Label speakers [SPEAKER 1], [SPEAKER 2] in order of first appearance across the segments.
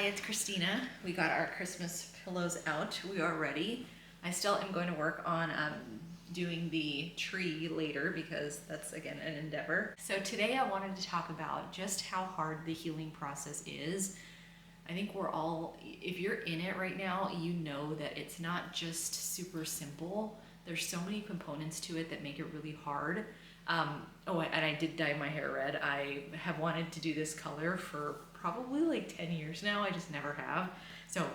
[SPEAKER 1] it's Christina. We got our Christmas pillows out. We are ready. I still am going to work on doing the tree later because that's, again, an endeavor. So today I wanted to talk about just how hard the healing process is. I think we're all, if you're in it right now, you know that it's not just super simple. There's so many components to it that make it really hard. And I did dye my hair red. I have wanted to do this color for probably like 10 years now. I just never have. So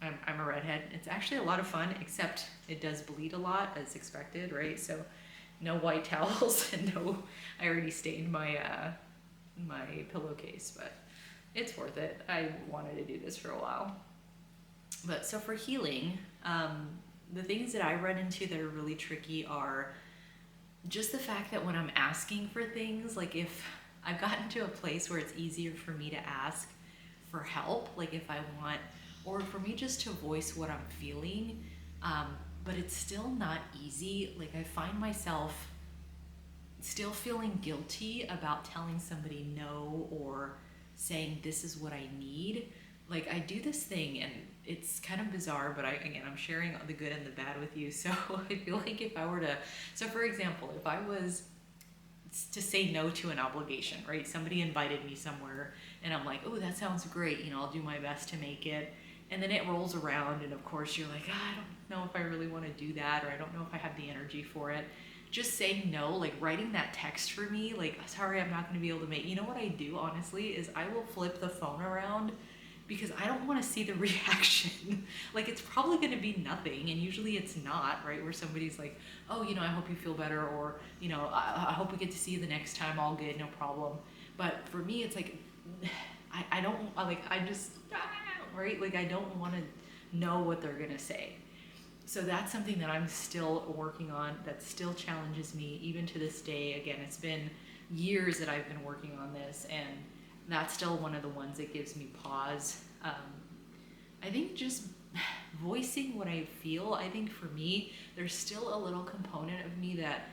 [SPEAKER 1] I'm a redhead. It's actually a lot of fun, except it does bleed a lot as expected, right? So no white towels and no, I already stained my, my pillowcase, but it's worth it. I wanted to do this for a while. But so for healing, the things that I run into that are really tricky are just the fact that when I'm asking for things, like if I've gotten to a place where it's easier for me to ask for help, like if I want, or for me just to voice what I'm feeling, but it's still not easy. Like I find myself still feeling guilty about telling somebody no or saying this is what I need. Like I do this thing and it's kind of bizarre, but I'm sharing the good and the bad with you. So I feel like if I were to, so for example, if I was to say no to an obligation, right? Somebody invited me somewhere and I'm like, oh, that sounds great. You know, I'll do my best to make it. And then it rolls around and of course you're like, I don't know if I really want to do that, or I don't know if I have the energy for it. Just saying no, like writing that text for me, like, sorry, I'm not going to be able to make, you know what I do honestly is I will flip the phone around because I don't want to see the reaction. Like it's probably going to be nothing, and usually it's not, right? Where somebody's like, oh, you know, I hope you feel better, or, you know, I hope we get to see you the next time, all good, no problem. But for me, it's like, I don't, like, I just, right? Like I don't want to know what they're going to say. So that's something that I'm still working on, that still challenges me even to this day. Again, it's been years that I've been working on this, and that's still one of the ones that gives me pause. I think just voicing what I feel, I think for me, there's still a little component of me that,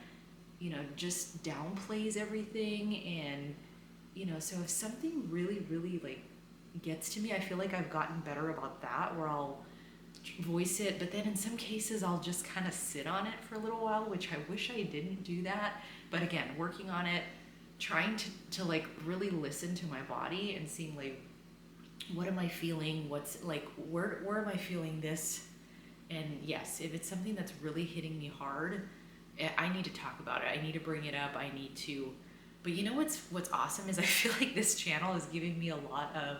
[SPEAKER 1] you know, just downplays everything. And, you know, so if something really, really like gets to me, I feel like I've gotten better about that, where I'll voice it, but then in some cases I'll just kind of sit on it for a little while, which I wish I didn't do that. But again, working on it, trying to like really listen to my body and seeing like, what am I feeling? What's like, where am I feeling this? And yes, if it's something that's really hitting me hard, I need to talk about it. I need to bring it up. I need to, but you know what's awesome is I feel like this channel is giving me a lot of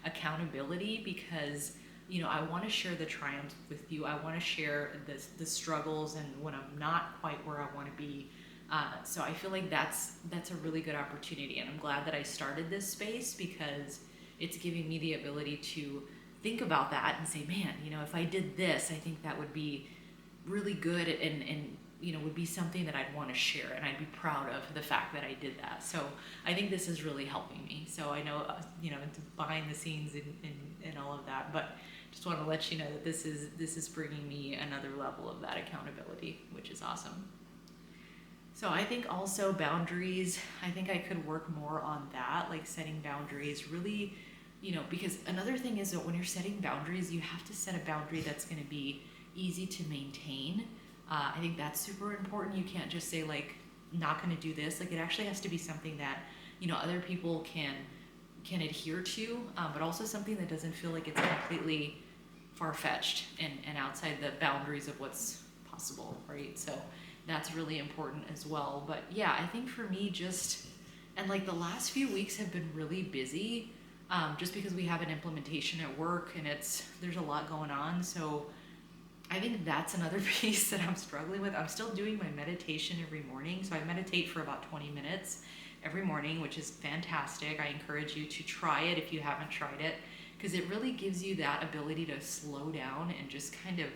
[SPEAKER 1] accountability because, you know, I want to share the triumphs with you. I want to share the struggles and when I'm not quite where I want to be. So I feel like that's a really good opportunity, and I'm glad that I started this space because it's giving me the ability to think about that and say, man, you know, if I did this, I think that would be really good and you know, would be something that I'd want to share, and I'd be proud of the fact that I did that. So I think this is really helping me. So I know, you know, behind the scenes and all of that, but just want to let you know that this is bringing me another level of that accountability, which is awesome. So I think also boundaries, I think I could work more on that, like setting boundaries really, you know, because another thing is that when you're setting boundaries, you have to set a boundary that's going to be easy to maintain. I think that's super important. You can't just say like, not going to do this. Like it actually has to be something that, you know, other people can adhere to, but also something that doesn't feel like it's completely far-fetched and outside the boundaries of what's possible, right? So that's really important as well. But yeah, I think for me and like the last few weeks have been really busy, just because we have an implementation at work and there's a lot going on. So I think that's another piece that I'm struggling with. I'm still doing my meditation every morning. So I meditate for about 20 minutes every morning, which is fantastic. I encourage you to try it if you haven't tried it, because it really gives you that ability to slow down and just kind of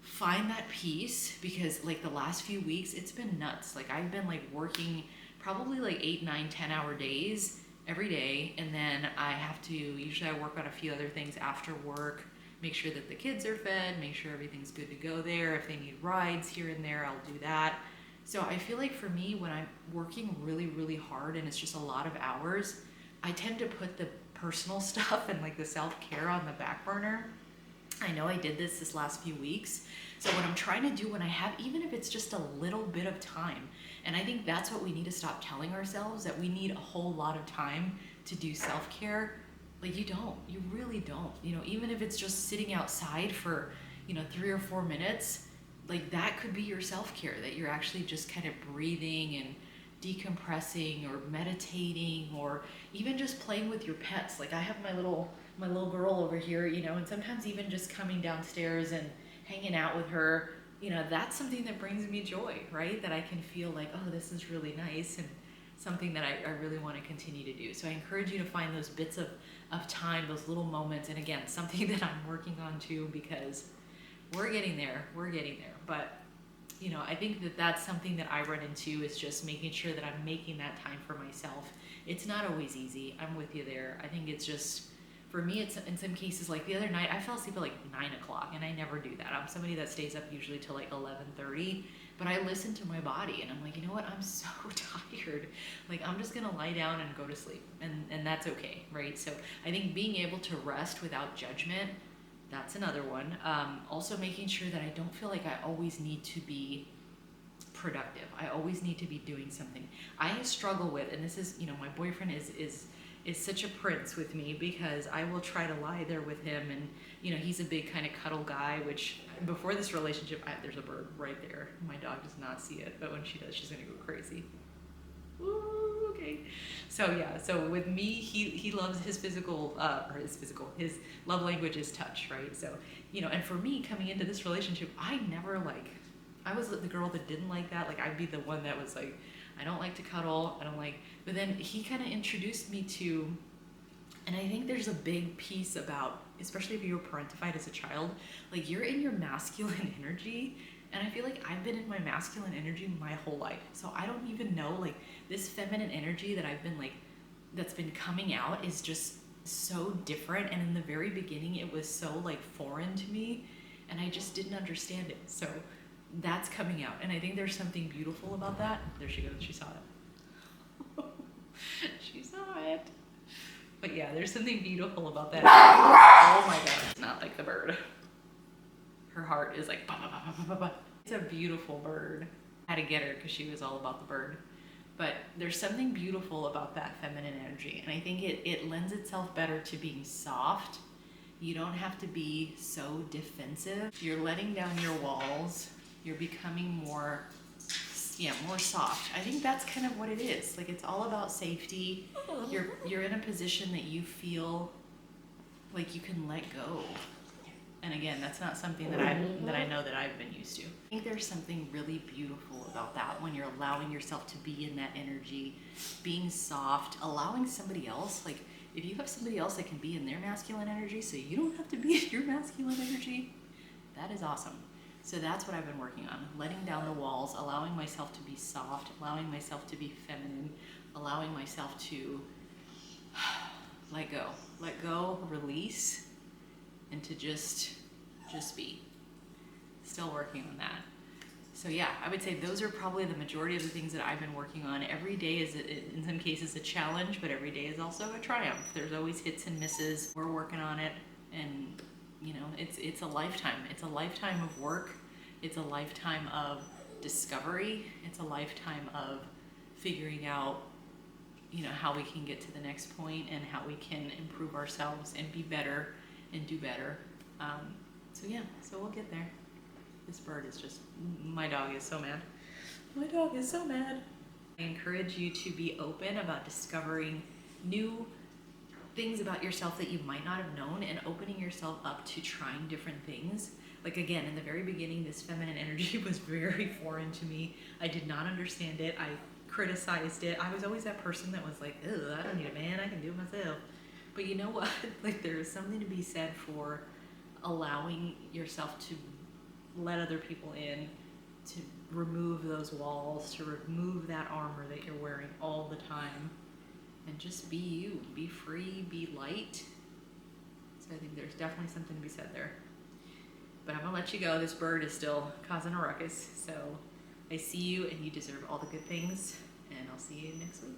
[SPEAKER 1] find that peace. Because like the last few weeks, it's been nuts. Like I've been like working probably like 8, 9, 10-hour days every day. And then usually I work on a few other things after work, make sure that the kids are fed, make sure everything's good to go there. If they need rides here and there, I'll do that. So I feel like for me, when I'm working really, really hard and it's just a lot of hours, I tend to put the personal stuff and like the self-care on the back burner. I know I did this last few weeks. So what I'm trying to do when I have, even if it's just a little bit of time, and I think that's what we need to stop telling ourselves, that we need a whole lot of time to do self-care. Like you don't, you really don't. You know, even if it's just sitting outside for, 3 or 4 minutes, like that could be your self-care, that you're actually just kind of breathing and decompressing or meditating, or even just playing with your pets. Like I have my little girl over here, and sometimes even just coming downstairs and hanging out with her, that's something that brings me joy, right? That I can feel like, oh, this is really nice, and something that I really want to continue to do. So I encourage you to find those bits of time, those little moments. And again, something that I'm working on too, because we're getting there. But I think that that's something that I run into, is just making sure that I'm making that time for myself. It's not always easy. I'm with you there. I think it's just, for me, it's in some cases, like the other night, I fell asleep at like 9 o'clock, and I never do that. I'm somebody that stays up usually till like 11:30, but I listen to my body, and I'm like, you know what? I'm so tired. Like, I'm just gonna lie down and go to sleep, and that's okay, right? So I think being able to rest without judgment, that's another one. Also making sure that I don't feel like I always need to be productive. I always need to be doing something. I struggle with, and this is, my boyfriend is such a prince with me, because I will try to lie there with him, and he's a big kind of cuddle guy, which before this relationship, there's a bird right there. My dog does not see it, but when she does, she's gonna go crazy. Ooh, okay. So yeah, so with me, he loves his his love language is touch, right? So, and for me, coming into this relationship, I was the girl that didn't like that. Like, I'd be the one that was like, I don't like to cuddle, but then he kind of introduced me to, and I think there's a big piece about, especially if you were parentified as a child, like you're in your masculine energy, and I feel like I've been in my masculine energy my whole life. So I don't even know, like, this feminine energy that that's been coming out is just so different, and in the very beginning it was so like foreign to me, and I just didn't understand it. So that's coming out, and I think there's something beautiful about that. There she goes, she saw it. She saw it. But yeah, there's something beautiful about that. Oh my god, it's not like the bird. Her heart is like, bah, bah, bah, bah, bah, bah. It's a beautiful bird. I had to get her because she was all about the bird. But there's something beautiful about that feminine energy, and I think it lends itself better to being soft. You don't have to be so defensive. You're letting down your walls. You're becoming more soft. I think that's kind of what it is. Like, it's all about safety. You're in a position that you feel like you can let go. And again, that's not something that I know that I've been used to. I think there's something really beautiful about that, when you're allowing yourself to be in that energy, being soft, allowing somebody else, like if you have somebody else that can be in their masculine energy so you don't have to be in your masculine energy, that is awesome. So that's what I've been working on, letting down the walls, allowing myself to be soft, allowing myself to be feminine, allowing myself to let go, release, and to just be. Still working on that. So yeah, I would say those are probably the majority of the things that I've been working on. Every day is, in some cases, a challenge, but every day is also a triumph. There's always hits and misses. We're working on it, and it's a lifetime. It's a lifetime of work. It's a lifetime of discovery. It's a lifetime of figuring out, how we can get to the next point, and how we can improve ourselves and be better and do better. So we'll get there. This bird is just, my dog is so mad. My dog is so mad. I encourage you to be open about discovering new things about yourself that you might not have known, and opening yourself up to trying different things. Like, again, in the very beginning, this feminine energy was very foreign to me. I did not understand it. I criticized it. I was always that person that was like, ugh, I don't need a man, I can do it myself. But you know what? Like, there is something to be said for allowing yourself to let other people in, to remove those walls, to remove that armor that you're wearing all the time, and just be you, be free, be light. So I think there's definitely something to be said there. But I'm gonna let you go. This bird is still causing a ruckus. So I see you, and you deserve all the good things, and I'll see you next week.